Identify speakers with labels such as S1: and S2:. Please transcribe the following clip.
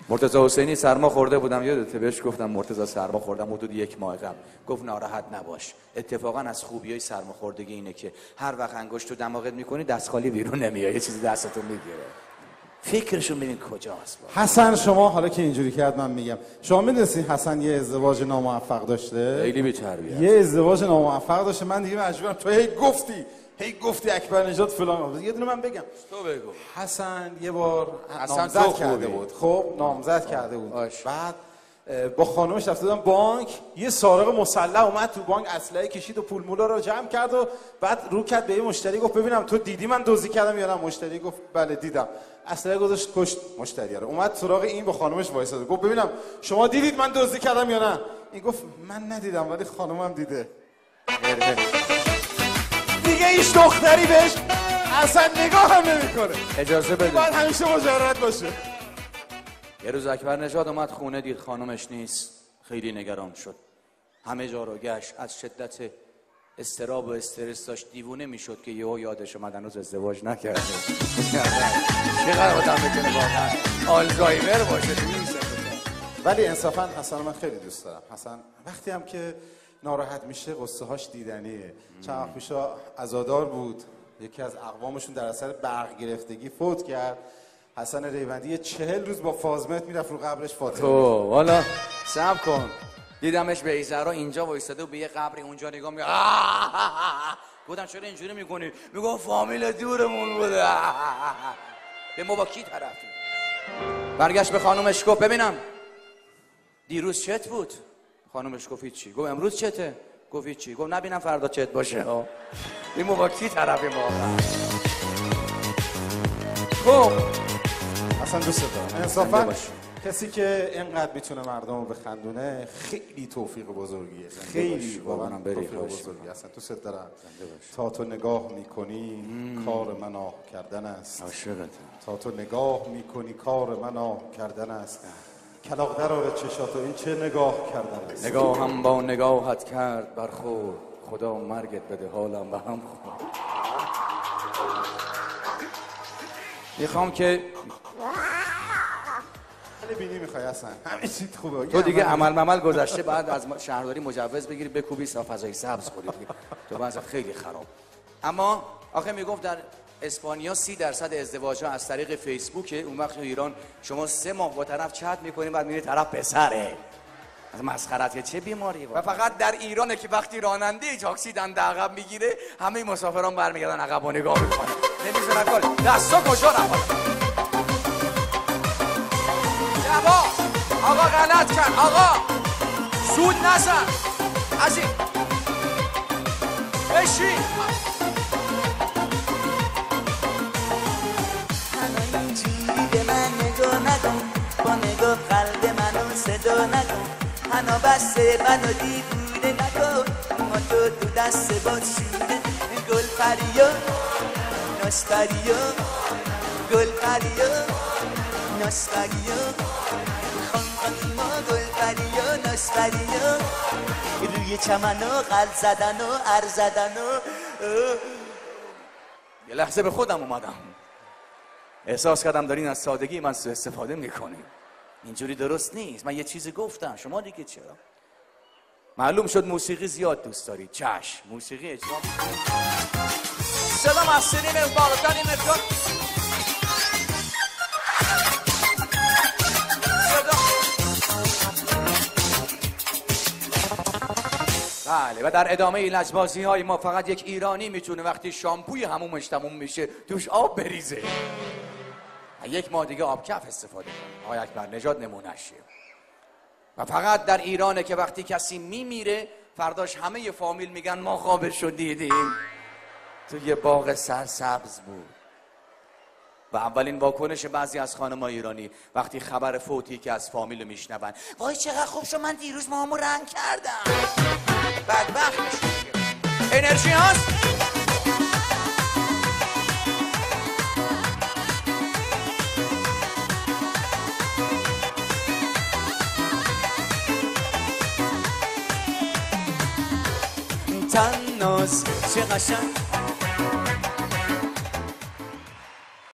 S1: مرتضی حسینی سرما خورده بودم، یادته بهش گفتم مرتضی سرما خوردم حدود 1 ماه قبل، گفت ناراحت نباش. اتفاقا از خوبیای سرما خوردگی اینه که هر وقت انگشت تو دماغت میکنی دست خالی بیرون نمیاد، یه چیزی دستتو میگیره. فکرشون ببین کجاست.
S2: حسن شما حالا که اینجوری کرد من میگم، شما میدونستی حسن یه ازدواج ناموفق داشته؟
S1: خیلی بی‌تربیت.
S2: یه ازدواج ناموفق داشته. من دیگه مجبورم تو هی گفتی اکبر نژاد فلان. یه دونه من بگم.
S1: تو بگو.
S2: حسن یه بار نامزد کرده بود. خب نامزد کرده بود. بعد با خانومش رفته بودن بانک، یه سارق مسلح اومد تو بانک، اسلحه کشید و پول مولا رو جمع کرد و بعد رو کرد به یه مشتری، گفت ببینم تو دیدی من دزدی کردم یا نه؟ مشتری گفت بله دیدم. اسلحه گذاشت کشت مشتری رو. اومد سراغ این با خانومش وایساد، گفت ببینم شما دیدید من دزدی کردم یا نه؟ این گفت من ندیدم ولی خانومم دیده. دیگه هیچ دختری بهش اصلا نگاه هم نمیکنه.
S1: اجازه بده.
S2: باید همیشه مجرد باشه.
S1: یه روز اکبر نژاد اومد خونه، دید خانومش نیست، خیلی نگران شد. همه جا رو گشت، از شدت استراب و استرس داشت دیوونه میشد که یهو یادش اومد هنوز ازدواج نکرده. چقدر آدم میتونه واقعا آلزایمر باشه.
S2: ولی انصافا حسن من خیلی دوست دارم. حسن وقتی هم که ناراحت میشه قصه هاش دیدنیه. چند وقت پیش عزادار بود، یکی از اقوامشون در اثر برق گرفتگی فوت کرد. حسن ریوندی 40 روز با فاطمه میرفت رو قبرش فاطمه.
S1: تو والا صبر کن، دیدمش به ایزرا اینجا وایساده و به یه قبری اونجا نگاه میکنه. گفتم چرا اینجوری میکنی؟ میگم فامیل دورمون بوده. به ما با کی طرفی؟ برگشت به خانومش گفت ببینم دیروز چت بود؟ خانومش گفت چی؟ گفت امروز چته؟ گفت چی؟ گفت نبینم فردا چت باشه. این ما با کی طرفی واقعا؟ خب
S2: اصلا دوست دارم. انصافا کسی که اینقدر میتونه مردم رو بخندونه خیلی توفیق بزرگیه. خیلی واقعا توفیق بزرگی. اصلا دوست دارم. تا تو نگاه میکنی کار من آه کردن است.
S1: عاشقتم.
S2: تا تو نگاه میکنی کار من آه کردن است. کلاغ در آره چشاتو، این چه نگاه کردن است.
S1: نگاه هم با نگاهت کرد برخورد، خدا مرگت بده حالم به هم خورد. میخوام که
S2: خیلی بینی میخوای اصلا همه چیز خوبه.
S1: تو دیگه عمل گذشته، بعد از شهرداری مجوز بگیری بکوبی فضای سبز کنی. تو بعضا خیلی خراب. اما آخه میگفت در اسپانیا 30% ازدواج‌ها از طریق فیسبوکه. اون وقت تو ایران شما 3 ماه با طرف چت می‌کنی بعد میری طرف پسره. از مسخره‌ات چه بیماری و فقط در ایرانه که وقتی راننده تاکسی دنده عقب میگیره همه مسافران برمیگردن عقب و نگاه میکنن، نمیذارن کار. دستا کجا رفت؟ جواب آقا غلط کرد. آقا سود نزن از این بشین.
S3: به من نگاه نکن، با نگاه قلب منو صدا نکن. هنو بسته منو دیوونه نکن، ما تو دست باد شونه. گل پریا ناستریا، گل پریا ناستریا، خانم ما گل پریا ناستریا. روی چمنو قلب زدن و ار زدن و
S1: یه لحظه به خودم اومدم، احساس کردم دارین از سادگی من سوء استفاده میکنین. اینجوری درست نیست. من یه چیزی گفتم، شما دیگه چرا؟ معلوم شد موسیقی زیاد دوست دارید. چشم، موسیقی اجرا سلام از سینیم بالاتر این افکار. بله، و در ادامه لجبازی های ما فقط یک ایرانی میتونه وقتی شامپوی همومش تموم میشه توش آب بریزه. یک ماه دیگه آب کف استفاده کنه. آقای اکبر نژاد نمونه‌شه. و فقط در ایرانه که وقتی کسی میمیره فرداش همه فامیل میگن ما خوابش رو دیدیم تو یه باغ سرسبز بود. و اولین واکنش بعضی از خانم‌های ایرانی وقتی خبر فوتی که از فامیل میشنون، وای چقدر خوب شد من دیروز موهامو رنگ کردم. بدبخت میشه. انرژی هست.
S3: تناز چه قشنگ